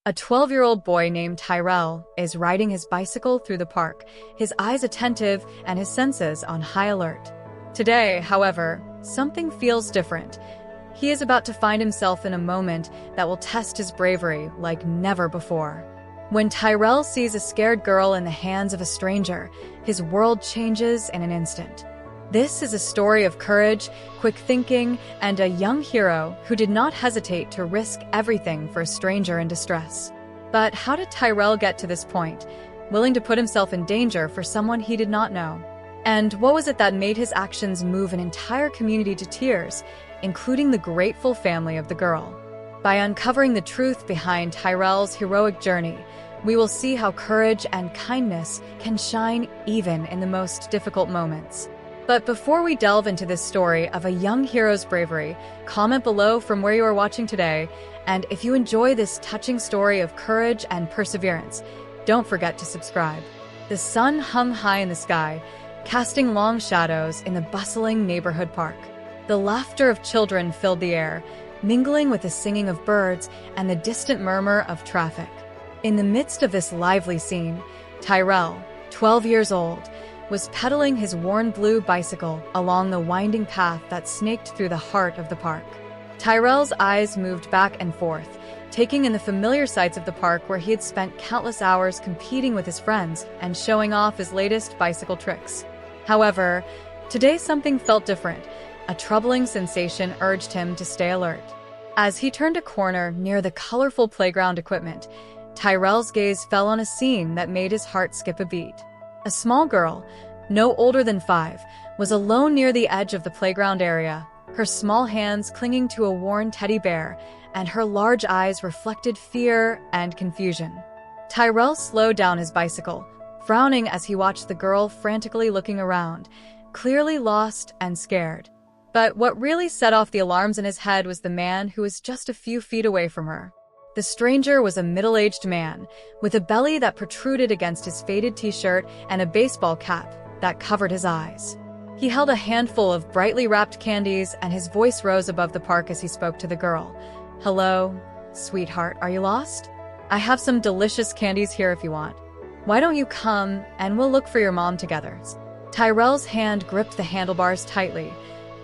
A 12-year-old boy named Tyrell is riding his bicycle through the park, his eyes attentive and his senses on high alert. Today, however, something feels different. He is about to find himself in a moment that will test his bravery like never before. When Tyrell sees a scared girl in the hands of a stranger, his world changes in an instant. This is a story of courage, quick thinking, and a young hero who did not hesitate to risk everything for a stranger in distress. But how did Tyrell get to this point, willing to put himself in danger for someone he did not know? And what was it that made his actions move an entire community to tears, including the grateful family of the girl? By uncovering the truth behind Tyrell's heroic journey, we will see how courage and kindness can shine even in the most difficult moments. But before we delve into this story of a young hero's bravery, comment below from where you are watching today, and if you enjoy this touching story of courage and perseverance, don't forget to subscribe. The sun hung high in the sky, casting long shadows in the bustling neighborhood park. The laughter of children filled the air, mingling with the singing of birds and the distant murmur of traffic. In the midst of this lively scene, Tyrell, 12 years old, was pedaling his worn blue bicycle along the winding path that snaked through the heart of the park. Tyrell's eyes moved back and forth, taking in the familiar sights of the park where he had spent countless hours competing with his friends and showing off his latest bicycle tricks. However, today something felt different. A troubling sensation urged him to stay alert. As he turned a corner near the colorful playground equipment, Tyrell's gaze fell on a scene that made his heart skip a beat. A small girl, no older than 5, was alone near the edge of the playground area, her small hands clinging to a worn teddy bear, and her large eyes reflected fear and confusion. Tyrell slowed down his bicycle, frowning as he watched the girl frantically looking around, clearly lost and scared. But what really set off the alarms in his head was the man who was just a few feet away from her. The stranger was a middle-aged man, with a belly that protruded against his faded t-shirt and a baseball cap that covered his eyes. He held a handful of brightly wrapped candies, and his voice rose above the park as he spoke to the girl. "Hello, sweetheart, are you lost? I have some delicious candies here if you want. Why don't you come and we'll look for your mom together?" Tyrell's hand gripped the handlebars tightly.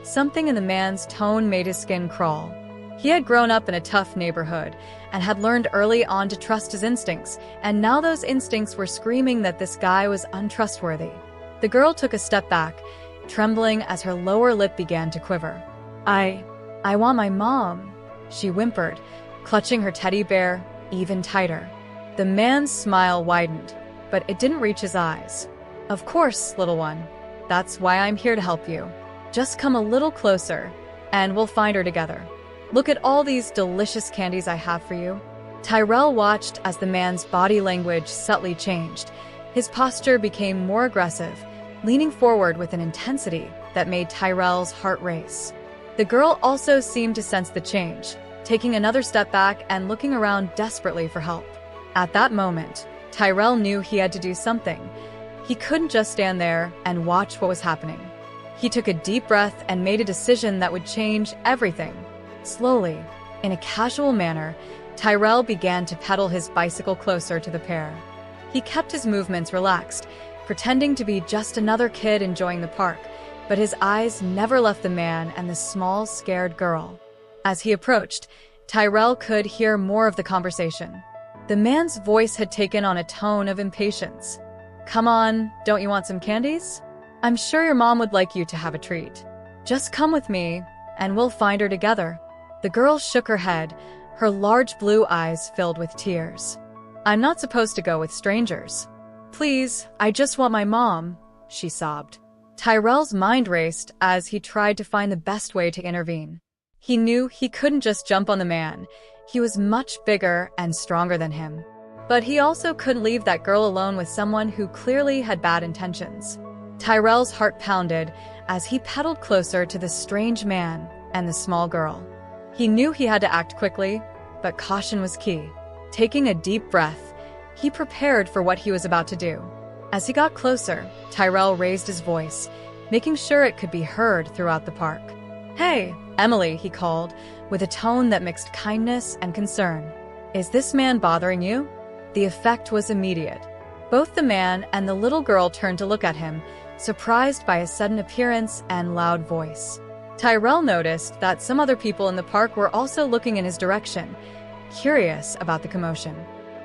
Something in the man's tone made his skin crawl. He had grown up in a tough neighborhood and had learned early on to trust his instincts, and now those instincts were screaming that this guy was untrustworthy. The girl took a step back, trembling as her lower lip began to quiver. I want my mom," she whimpered, clutching her teddy bear even tighter. The man's smile widened, but it didn't reach his eyes. "Of course, little one. That's why I'm here to help you. Just come a little closer, and we'll find her together. Look at all these delicious candies I have for you." Tyrell watched as the man's body language subtly changed. His posture became more aggressive, leaning forward with an intensity that made Tyrell's heart race. The girl also seemed to sense the change, taking another step back and looking around desperately for help. At that moment, Tyrell knew he had to do something. He couldn't just stand there and watch what was happening. He took a deep breath and made a decision that would change everything. Slowly, in a casual manner, Tyrell began to pedal his bicycle closer to the pair. He kept his movements relaxed, pretending to be just another kid enjoying the park, but his eyes never left the man and the small, scared girl. As he approached, Tyrell could hear more of the conversation. The man's voice had taken on a tone of impatience. "Come on, don't you want some candies? I'm sure your mom would like you to have a treat. Just come with me, and we'll find her together." The girl shook her head, her large blue eyes filled with tears. "I'm not supposed to go with strangers. Please, I just want my mom," she sobbed. Tyrell's mind raced as he tried to find the best way to intervene. He knew he couldn't just jump on the man. He was much bigger and stronger than him. But he also couldn't leave that girl alone with someone who clearly had bad intentions. Tyrell's heart pounded as he pedaled closer to the strange man and the small girl. He knew he had to act quickly, but caution was key. Taking a deep breath, he prepared for what he was about to do. As he got closer, Tyrell raised his voice, making sure it could be heard throughout the park. "Hey, Emily," he called, with a tone that mixed kindness and concern. "Is this man bothering you?" The effect was immediate. Both the man and the little girl turned to look at him, surprised by his sudden appearance and loud voice. Tyrell noticed that some other people in the park were also looking in his direction, curious about the commotion.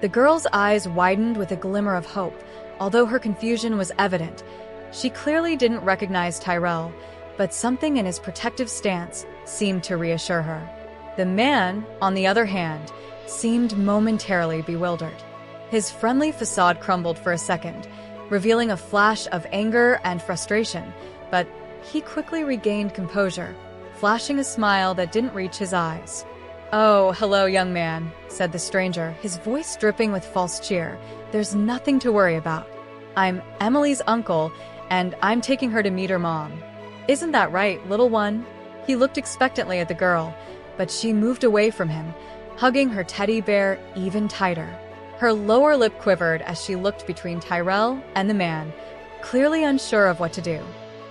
The girl's eyes widened with a glimmer of hope, although her confusion was evident. She clearly didn't recognize Tyrell, but something in his protective stance seemed to reassure her. The man, on the other hand, seemed momentarily bewildered. His friendly facade crumbled for a second, revealing a flash of anger and frustration, but he quickly regained composure, flashing a smile that didn't reach his eyes. "Oh, hello, young man," said the stranger, his voice dripping with false cheer. "There's nothing to worry about. I'm Emily's uncle, and I'm taking her to meet her mom. Isn't that right, little one?" He looked expectantly at the girl, but she moved away from him, hugging her teddy bear even tighter. Her lower lip quivered as she looked between Tyrell and the man, clearly unsure of what to do.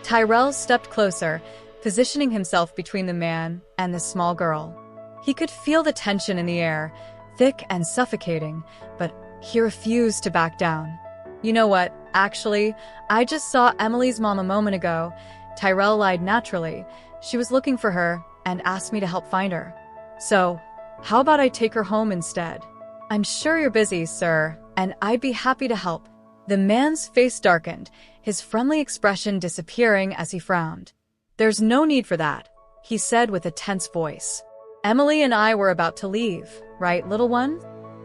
Tyrell stepped closer, positioning himself between the man and the small girl. He could feel the tension in the air, thick and suffocating, but he refused to back down. "You know what? Actually, I just saw Emily's mom a moment ago." Tyrell lied naturally. "She was looking for her and asked me to help find her. So, how about I take her home instead?" "I'm sure you're busy, sir, and I'd be happy to help." The man's face darkened, his friendly expression disappearing as he frowned. "There's no need for that," he said with a tense voice. "Emily and I were about to leave, right, little one?"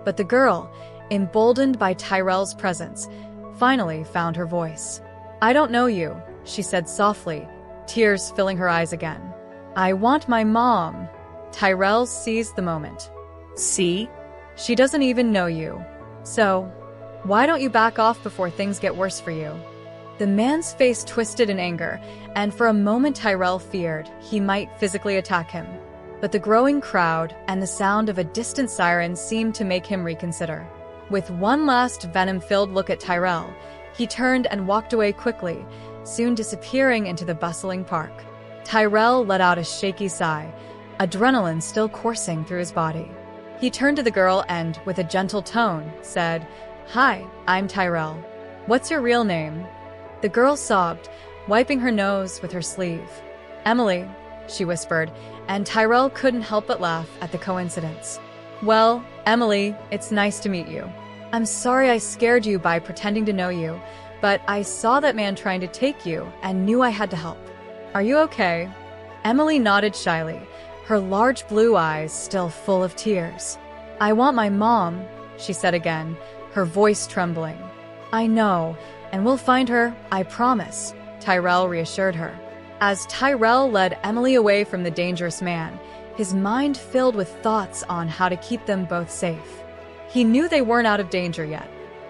But the girl, emboldened by Tyrell's presence, finally found her voice. "I don't know you," she said softly, tears filling her eyes again. "I want my mom." Tyrell seized the moment. "See? She doesn't even know you. So, why don't you back off before things get worse for you?" The man's face twisted in anger, and for a moment Tyrell feared he might physically attack him. But the growing crowd and the sound of a distant siren seemed to make him reconsider. With one last venom-filled look at Tyrell, he turned and walked away quickly, soon disappearing into the bustling park. Tyrell let out a shaky sigh, adrenaline still coursing through his body. He turned to the girl and, with a gentle tone, said, "Hi, I'm Tyrell. What's your real name?" The girl sobbed, wiping her nose with her sleeve. "Emily," she whispered, and Tyrell couldn't help but laugh at the coincidence. "Well, Emily, it's nice to meet you. I'm sorry I scared you by pretending to know you, but I saw that man trying to take you and knew I had to help. Are you okay?" Emily nodded shyly, her large blue eyes still full of tears. "I want my mom," she said again, her voice trembling. "I know, and we'll find her, I promise," Tyrell reassured her. As Tyrell led Emily away from the dangerous man, his mind filled with thoughts on how to keep them both safe. He knew they weren't out of danger yet.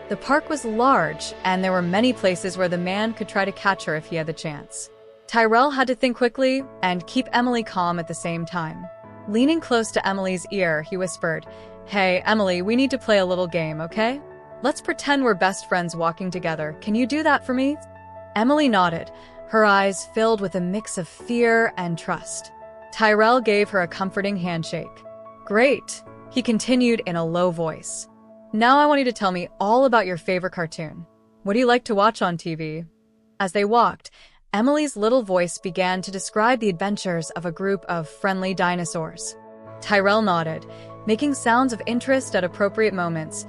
The park was large, and there were many places where the man could try to catch her if he had the chance. Tyrell had to think quickly and keep Emily calm at the same time. Leaning close to Emily's ear, he whispered, "Hey, Emily, we need to play a little game, okay? Let's pretend we're best friends walking together. Can you do that for me?" Emily nodded, her eyes filled with a mix of fear and trust. Tyrell gave her a comforting handshake. "Great," he continued in a low voice. "Now I want you to tell me all about your favorite cartoon. What do you like to watch on TV?" As they walked, Emily's little voice began to describe the adventures of a group of friendly dinosaurs. Tyrell nodded, making sounds of interest at appropriate moments,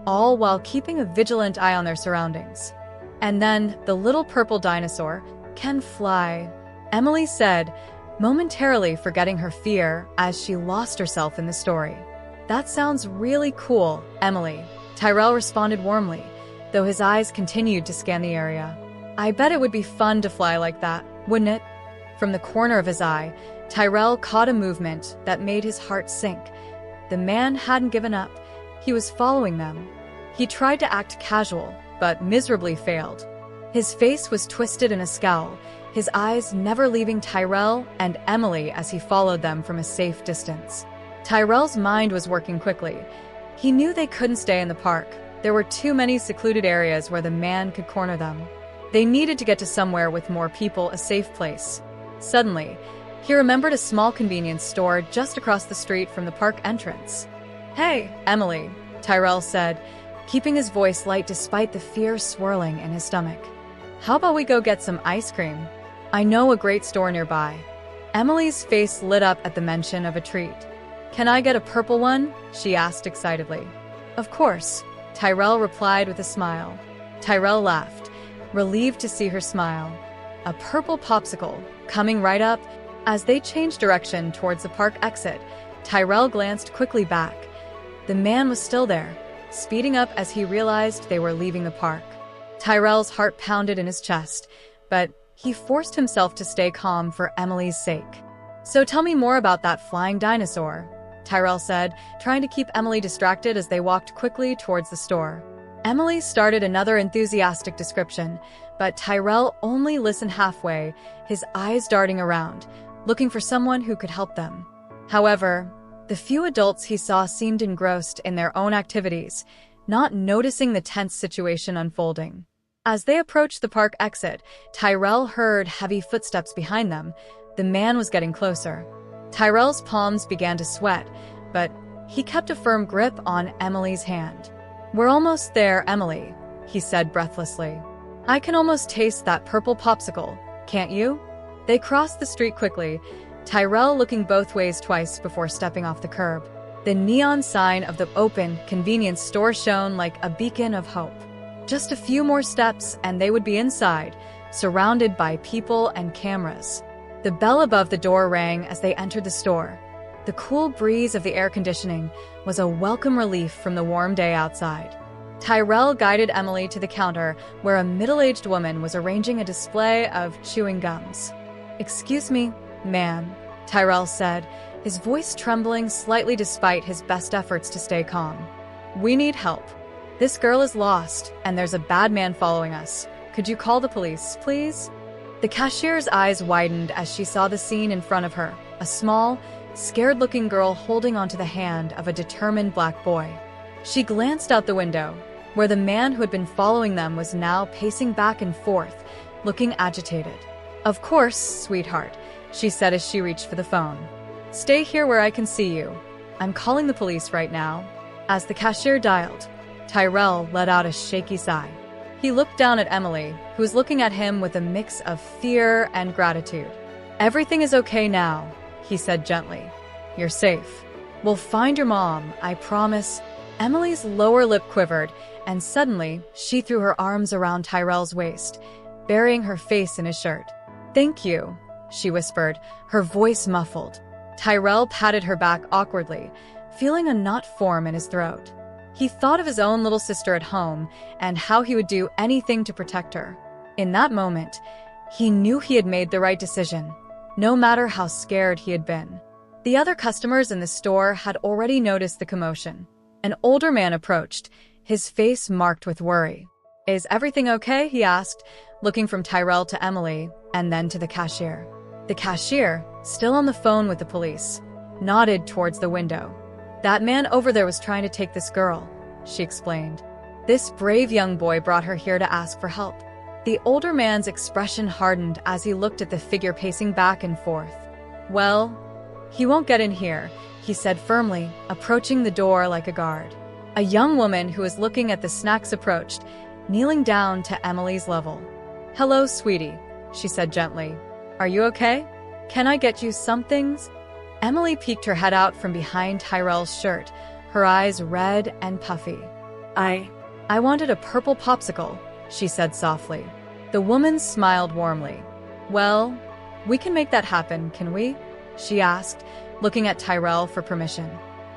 all while keeping a vigilant eye on their surroundings. "And then, the little purple dinosaur can fly," Emily said, momentarily forgetting her fear as she lost herself in the story. "That sounds really cool, Emily," Tyrell responded warmly, though his eyes continued to scan the area. "I bet it would be fun to fly like that, wouldn't it?" From the corner of his eye, Tyrell caught a movement that made his heart sink. The man hadn't given up. He was following them. He tried to act casual, but miserably failed. His face was twisted in a scowl, his eyes never leaving Tyrell and Emily as he followed them from a safe distance. Tyrell's mind was working quickly. He knew they couldn't stay in the park. There were too many secluded areas where the man could corner them. They needed to get to somewhere with more people, a safe place. Suddenly, he remembered a small convenience store just across the street from the park entrance. "Hey, Emily," Tyrell said, keeping his voice light despite the fear swirling in his stomach. "How about we go get some ice cream? I know a great store nearby." Emily's face lit up at the mention of a treat. "Can I get a purple one?" she asked excitedly. "Of course," Tyrell replied with a smile. Tyrell laughed, relieved to see her smile. A purple popsicle, coming right up. As they changed direction towards the park exit, Tyrell glanced quickly back. The man was still there, speeding up as he realized they were leaving the park. Tyrell's heart pounded in his chest, but he forced himself to stay calm for Emily's sake. "So tell me more about that flying dinosaur," Tyrell said, trying to keep Emily distracted as they walked quickly towards the store. Emily started another enthusiastic description, but Tyrell only listened halfway, his eyes darting around, looking for someone who could help them. However, the few adults he saw seemed engrossed in their own activities, not noticing the tense situation unfolding. As they approached the park exit, Tyrell heard heavy footsteps behind them. The man was getting closer. Tyrell's palms began to sweat, but he kept a firm grip on Emily's hand. "We're almost there, Emily," he said breathlessly. "I can almost taste that purple popsicle, can't you?" They crossed the street quickly, Tyrell looking both ways twice before stepping off the curb. The neon sign of the open convenience store shone like a beacon of hope. Just a few more steps and they would be inside, surrounded by people and cameras. The bell above the door rang as they entered the store. The cool breeze of the air conditioning was a welcome relief from the warm day outside. Tyrell guided Emily to the counter where a middle-aged woman was arranging a display of chewing gums. "Excuse me, ma'am," Tyrell said, his voice trembling slightly despite his best efforts to stay calm. "We need help. This girl is lost, and there's a bad man following us. Could you call the police, please?" The cashier's eyes widened as she saw the scene in front of her, a small, scared-looking girl holding onto the hand of a determined black boy. She glanced out the window, where the man who had been following them was now pacing back and forth, looking agitated. "Of course, sweetheart," she said as she reached for the phone. "Stay here where I can see you. I'm calling the police right now." As the cashier dialed, Tyrell let out a shaky sigh. He looked down at Emily, who was looking at him with a mix of fear and gratitude. "Everything is okay now," he said gently. "You're safe. We'll find your mom, I promise." Emily's lower lip quivered, and suddenly she threw her arms around Tyrell's waist, burying her face in his shirt. "Thank you," she whispered, her voice muffled. Tyrell patted her back awkwardly, feeling a knot form in his throat. He thought of his own little sister at home and how he would do anything to protect her. In that moment, he knew he had made the right decision, no matter how scared he had been. The other customers in the store had already noticed the commotion. An older man approached, his face marked with worry. "Is everything okay?" he asked, looking from Tyrell to Emily and then to the cashier. The cashier, still on the phone with the police, nodded towards the window. "That man over there was trying to take this girl," she explained. "This brave young boy brought her here to ask for help." The older man's expression hardened as he looked at the figure pacing back and forth. "Well, he won't get in here," he said firmly, approaching the door like a guard. A young woman who was looking at the snacks approached, kneeling down to Emily's level. "Hello, sweetie," she said gently. "Are you okay? Can I get you some things?" Emily peeked her head out from behind Tyrell's shirt, her eyes red and puffy. I wanted a purple popsicle," she said softly. The woman smiled warmly. "Well, we can make that happen, can we?" she asked, looking at Tyrell for permission.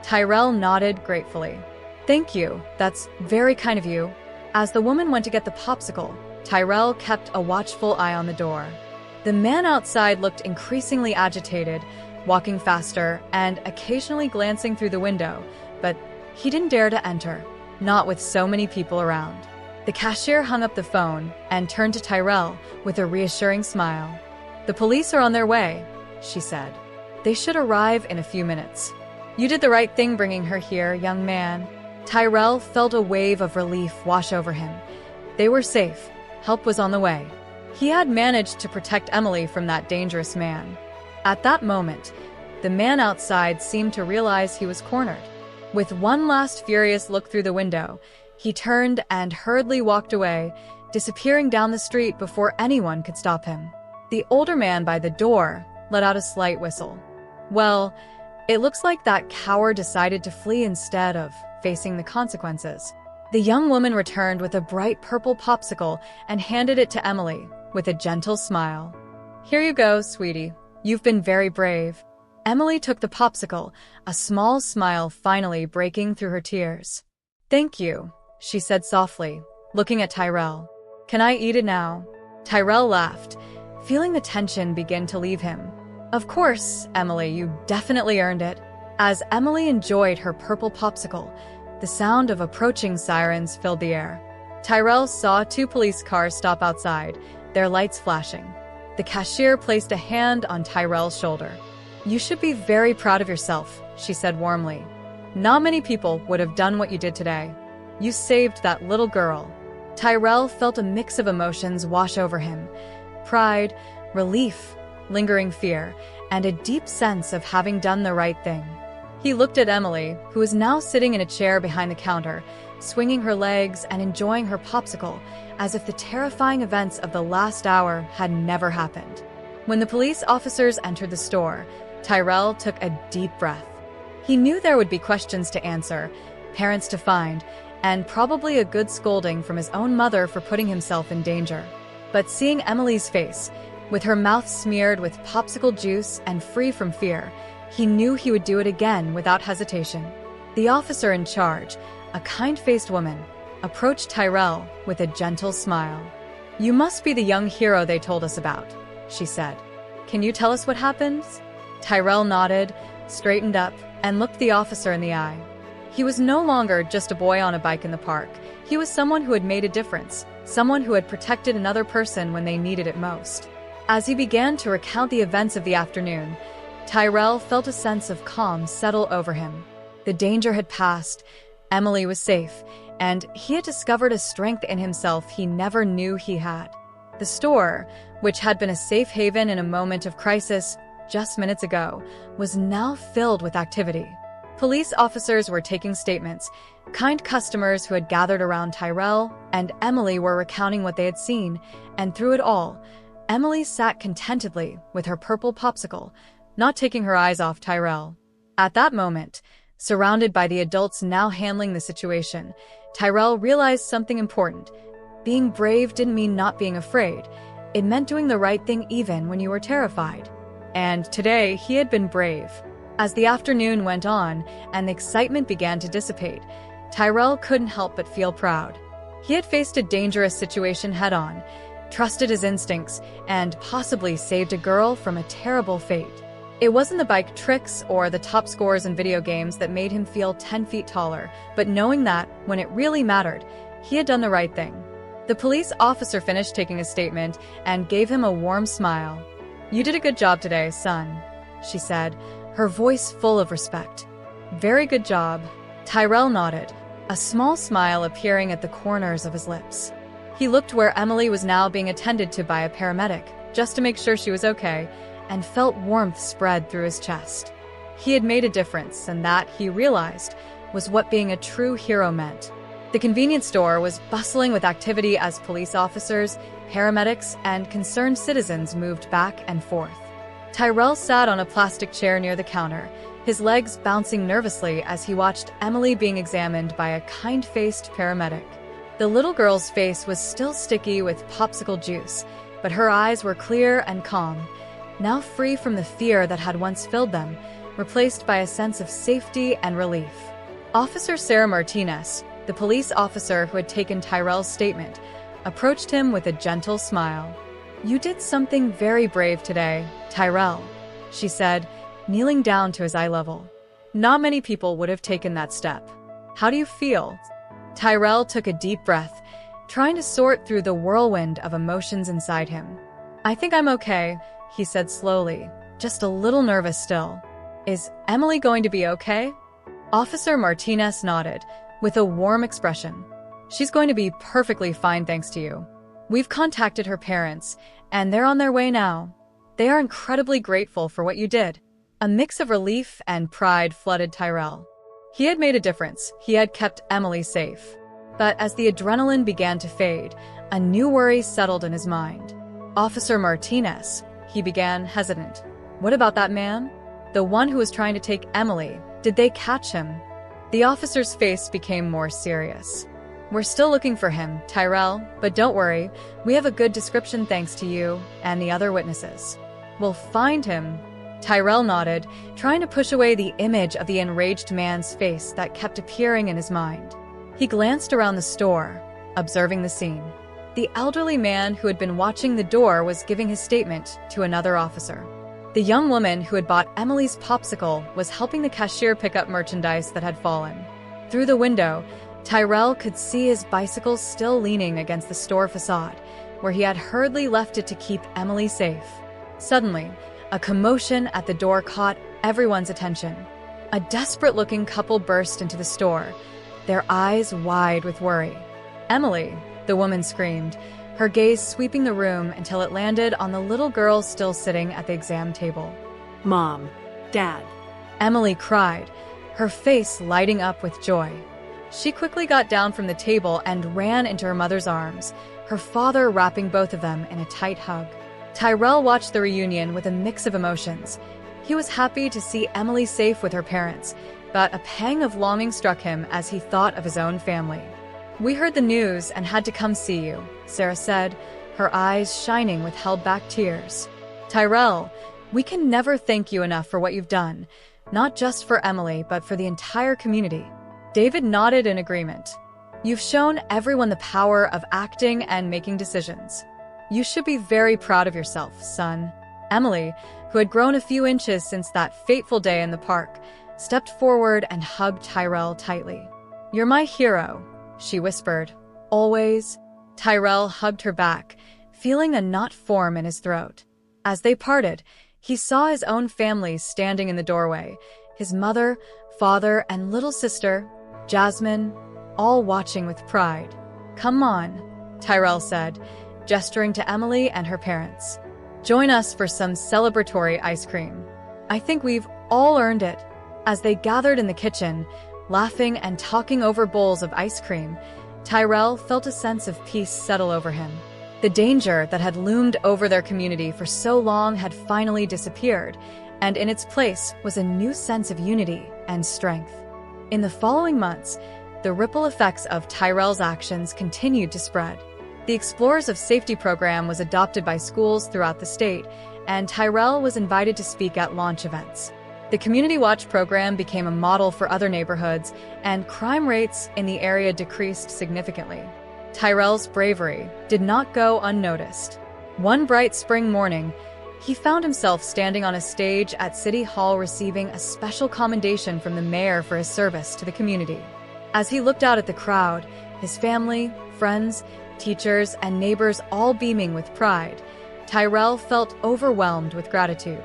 Tyrell nodded gratefully. "Thank you, that's very kind of you." As the woman went to get the popsicle, Tyrell kept a watchful eye on the door. The man outside looked increasingly agitated, walking faster and occasionally glancing through the window, but he didn't dare to enter, not with so many people around. The cashier hung up the phone and turned to Tyrell with a reassuring smile. "The police are on their way," she said. "They should arrive in a few minutes. You did the right thing bringing her here, young man." Tyrell felt a wave of relief wash over him. They were safe. Help was on the way. He had managed to protect Emily from that dangerous man. At that moment, the man outside seemed to realize he was cornered. With one last furious look through the window, he turned and hurriedly walked away, disappearing down the street before anyone could stop him. The older man by the door let out a slight whistle. Well, it looks like that coward decided to flee instead of facing the consequences. The young woman returned with a bright purple popsicle and handed it to Emily with a gentle smile. "Here you go, sweetie. You've been very brave." Emily took the popsicle, a small smile finally breaking through her tears. "Thank you," she said softly, looking at Tyrell. "Can I eat it now?" Tyrell laughed, feeling the tension begin to leave him. "Of course, Emily, you definitely earned it." As Emily enjoyed her purple popsicle, the sound of approaching sirens filled the air. Tyrell saw 2 police cars stop outside, their lights flashing. The cashier placed a hand on Tyrell's shoulder. "You should be very proud of yourself," she said warmly. "Not many people would have done what you did today. You saved that little girl." Tyrell felt a mix of emotions wash over him: pride, relief, lingering fear, and a deep sense of having done the right thing. He looked at Emily, who was now sitting in a chair behind the counter, swinging her legs and enjoying her popsicle, as if the terrifying events of the last hour had never happened. When the police officers entered the store, Tyrell took a deep breath. He knew there would be questions to answer, parents to find, and probably a good scolding from his own mother for putting himself in danger. But seeing Emily's face, with her mouth smeared with popsicle juice and free from fear, he knew he would do it again without hesitation. The officer in charge, a kind-faced woman, approached Tyrell with a gentle smile. "You must be the young hero they told us about," she said. "Can you tell us what happened?" Tyrell nodded, straightened up, and looked the officer in the eye. He was no longer just a boy on a bike in the park. He was someone who had made a difference, someone who had protected another person when they needed it most. As he began to recount the events of the afternoon, Tyrell felt a sense of calm settle over him. The danger had passed, Emily was safe, and he had discovered a strength in himself he never knew he had. The store, which had been a safe haven in a moment of crisis just minutes ago, was now filled with activity. Police officers were taking statements, kind customers who had gathered around Tyrell and Emily were recounting what they had seen, and through it all, Emily sat contentedly with her purple popsicle, not taking her eyes off Tyrell. At that moment, surrounded by the adults now handling the situation, Tyrell realized something important. Being brave didn't mean not being afraid. It meant doing the right thing even when you were terrified. And today, he had been brave. As the afternoon went on and the excitement began to dissipate, Tyrell couldn't help but feel proud. He had faced a dangerous situation head-on, trusted his instincts, and possibly saved a girl from a terrible fate. It wasn't the bike tricks or the top scores in video games that made him feel 10 feet taller, but knowing that, when it really mattered, he had done the right thing. The police officer finished taking a statement and gave him a warm smile. "You did a good job today, son," she said, her voice full of respect. "Very good job." Tyrell nodded, a small smile appearing at the corners of his lips. He looked where Emily was now being attended to by a paramedic, just to make sure she was okay, and felt warmth spread through his chest. He had made a difference, and that, he realized, was what being a true hero meant. The convenience store was bustling with activity as police officers, paramedics, and concerned citizens moved back and forth. Tyrell sat on a plastic chair near the counter, his legs bouncing nervously as he watched Emily being examined by a kind-faced paramedic. The little girl's face was still sticky with popsicle juice, but her eyes were clear and calm, now free from the fear that had once filled them, replaced by a sense of safety and relief. Officer Sarah Martinez, the police officer who had taken Tyrell's statement, approached him with a gentle smile. "You did something very brave today, Tyrell," she said, kneeling down to his eye level. "Not many people would have taken that step. How do you feel?" Tyrell took a deep breath, trying to sort through the whirlwind of emotions inside him. "I think I'm okay," he said slowly, just a little nervous still. "Is Emily going to be okay?" Officer Martinez nodded, with a warm expression. "She's going to be perfectly fine thanks to you. We've contacted her parents, and they're on their way now. They are incredibly grateful for what you did." A mix of relief and pride flooded Tyrell. He had made a difference. He had kept Emily safe. But as the adrenaline began to fade, a new worry settled in his mind. Officer Martinez, he began, hesitant. What about that man? The one who was trying to take Emily. Did they catch him? The officer's face became more serious. We're still looking for him, Tyrell, but don't worry. We have a good description thanks to you and the other witnesses. We'll find him. Tyrell nodded, trying to push away the image of the enraged man's face that kept appearing in his mind. He glanced around the store, observing the scene. The elderly man who had been watching the door was giving his statement to another officer. The young woman who had bought Emily's popsicle was helping the cashier pick up merchandise that had fallen. Through the window, Tyrell could see his bicycle still leaning against the store facade, where he had hurriedly left it to keep Emily safe. Suddenly, a commotion at the door caught everyone's attention. A desperate-looking couple burst into the store, their eyes wide with worry. "Emily," the woman screamed, her gaze sweeping the room until it landed on the little girl still sitting at the exam table. "Mom, Dad." Emily cried, her face lighting up with joy. She quickly got down from the table and ran into her mother's arms, her father wrapping both of them in a tight hug. Tyrell watched the reunion with a mix of emotions. He was happy to see Emily safe with her parents, but a pang of longing struck him as he thought of his own family. "We heard the news and had to come see you," Sarah said, her eyes shining with held-back tears. "Tyrell, we can never thank you enough for what you've done, not just for Emily, but for the entire community." David nodded in agreement. "You've shown everyone the power of acting and making decisions. You should be very proud of yourself, son." Emily, who had grown a few inches since that fateful day in the park, stepped forward and hugged Tyrell tightly. "You're my hero," she whispered. "Always." Tyrell hugged her back, feeling a knot form in his throat. As they parted, he saw his own family standing in the doorway, his mother, father, and little sister, Jasmine, all watching with pride. "Come on," Tyrell said, gesturing to Emily and her parents. "Join us for some celebratory ice cream. I think we've all earned it." As they gathered in the kitchen, laughing and talking over bowls of ice cream, Tyrell felt a sense of peace settle over him. The danger that had loomed over their community for so long had finally disappeared, and in its place was a new sense of unity and strength. In the following months, the ripple effects of Tyrell's actions continued to spread. The Explorers of Safety program was adopted by schools throughout the state, and Tyrell was invited to speak at launch events. The Community Watch program became a model for other neighborhoods, and crime rates in the area decreased significantly. Tyrell's bravery did not go unnoticed. One bright spring morning, he found himself standing on a stage at City Hall receiving a special commendation from the mayor for his service to the community. As he looked out at the crowd, his family, friends, teachers, and neighbors all beaming with pride, Tyrell felt overwhelmed with gratitude.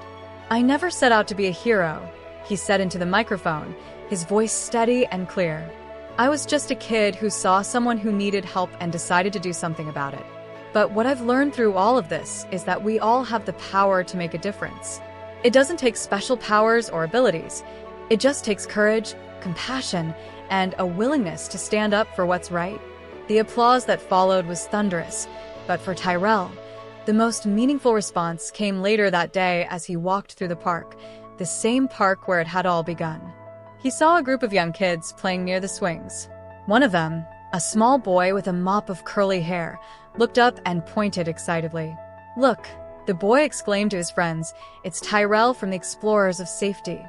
"I never set out to be a hero," he said into the microphone, his voice steady and clear. "I was just a kid who saw someone who needed help and decided to do something about it. But what I've learned through all of this is that we all have the power to make a difference. It doesn't take special powers or abilities. It just takes courage, compassion, and a willingness to stand up for what's right." The applause that followed was thunderous, but for Tyrell, the most meaningful response came later that day as he walked through the park, the same park where it had all begun. He saw a group of young kids playing near the swings. One of them, a small boy with a mop of curly hair, looked up and pointed excitedly. "Look," the boy exclaimed to his friends, "it's Tyrell from the Explorers of Safety.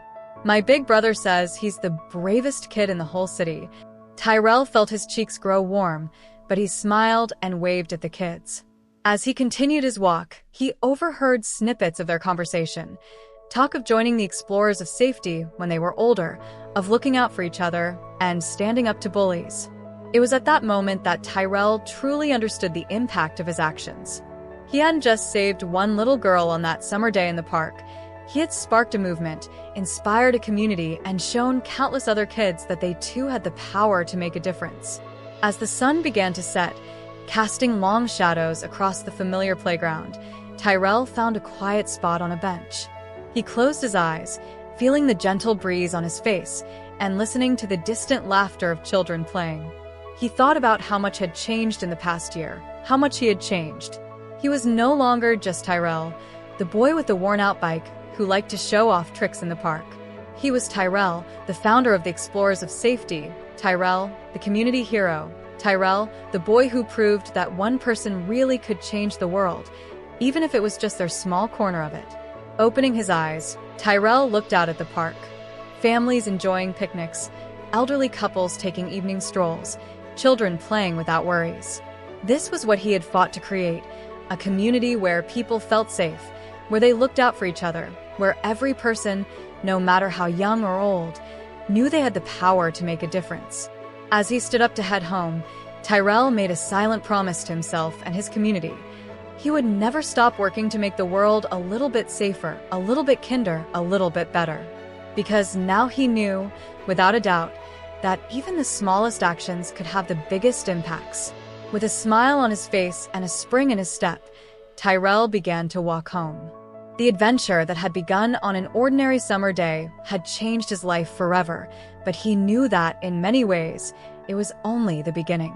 My big brother says he's the bravest kid in the whole city." Tyrell felt his cheeks grow warm, but he smiled and waved at the kids. As he continued his walk, he overheard snippets of their conversation. Talk of joining the Explorers of Safety when they were older, of looking out for each other, and standing up to bullies. It was at that moment that Tyrell truly understood the impact of his actions. He hadn't just saved one little girl on that summer day in the park. He had sparked a movement, inspired a community, and shown countless other kids that they too had the power to make a difference. As the sun began to set, casting long shadows across the familiar playground, Tyrell found a quiet spot on a bench. He closed his eyes, feeling the gentle breeze on his face, and listening to the distant laughter of children playing. He thought about how much had changed in the past year, how much he had changed. He was no longer just Tyrell, the boy with the worn-out bike who liked to show off tricks in the park. He was Tyrell, the founder of the Explorers of Safety, Tyrell, the community hero, Tyrell, the boy who proved that one person really could change the world, even if it was just their small corner of it. Opening his eyes, Tyrell looked out at the park. Families enjoying picnics, elderly couples taking evening strolls, children playing without worries. This was what he had fought to create, a community where people felt safe, where they looked out for each other, where every person, no matter how young or old, knew they had the power to make a difference. As he stood up to head home, Tyrell made a silent promise to himself and his community. He would never stop working to make the world a little bit safer, a little bit kinder, a little bit better. Because now he knew, without a doubt, that even the smallest actions could have the biggest impacts. With a smile on his face and a spring in his step, Tyrell began to walk home. The adventure that had begun on an ordinary summer day had changed his life forever, but he knew that, in many ways, it was only the beginning.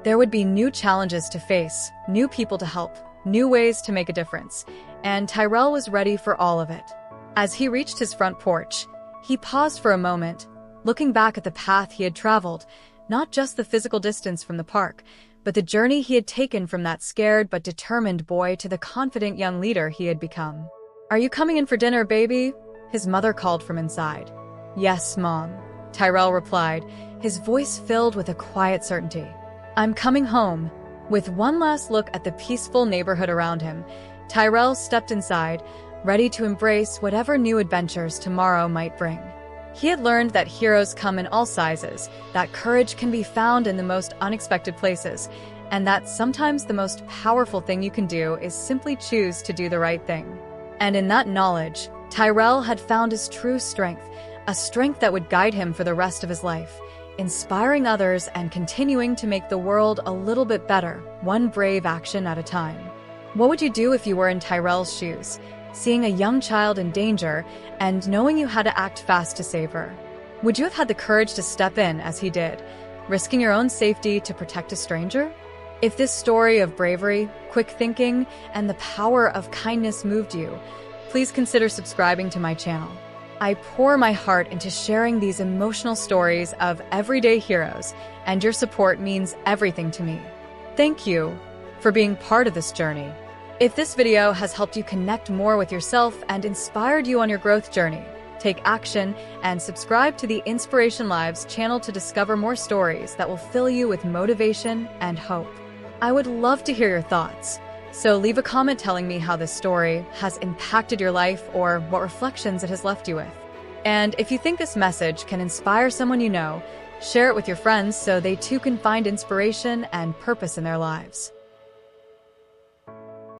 There would be new challenges to face, new people to help, new ways to make a difference, and Tyrell was ready for all of it. As he reached his front porch, he paused for a moment, looking back at the path he had traveled, not just the physical distance from the park, but the journey he had taken from that scared but determined boy to the confident young leader he had become. "Are you coming in for dinner, baby?" his mother called from inside. "Yes, Mom," Tyrell replied, his voice filled with a quiet certainty. "I'm coming home." With one last look at the peaceful neighborhood around him, Tyrell stepped inside, ready to embrace whatever new adventures tomorrow might bring. He had learned that heroes come in all sizes, that courage can be found in the most unexpected places, and that sometimes the most powerful thing you can do is simply choose to do the right thing. And in that knowledge, Tyrell had found his true strength, a strength that would guide him for the rest of his life, inspiring others and continuing to make the world a little bit better, one brave action at a time. What would you do if you were in Tyrell's shoes, seeing a young child in danger and knowing you had to act fast to save her? Would you have had the courage to step in as he did, risking your own safety to protect a stranger? If this story of bravery, quick thinking, and the power of kindness moved you, please consider subscribing to my channel. I pour my heart into sharing these emotional stories of everyday heroes, and your support means everything to me. Thank you for being part of this journey. If this video has helped you connect more with yourself and inspired you on your growth journey, take action and subscribe to the Inspiration Lives channel to discover more stories that will fill you with motivation and hope. I would love to hear your thoughts, so leave a comment telling me how this story has impacted your life or what reflections it has left you with. And if you think this message can inspire someone you know, share it with your friends so they too can find inspiration and purpose in their lives.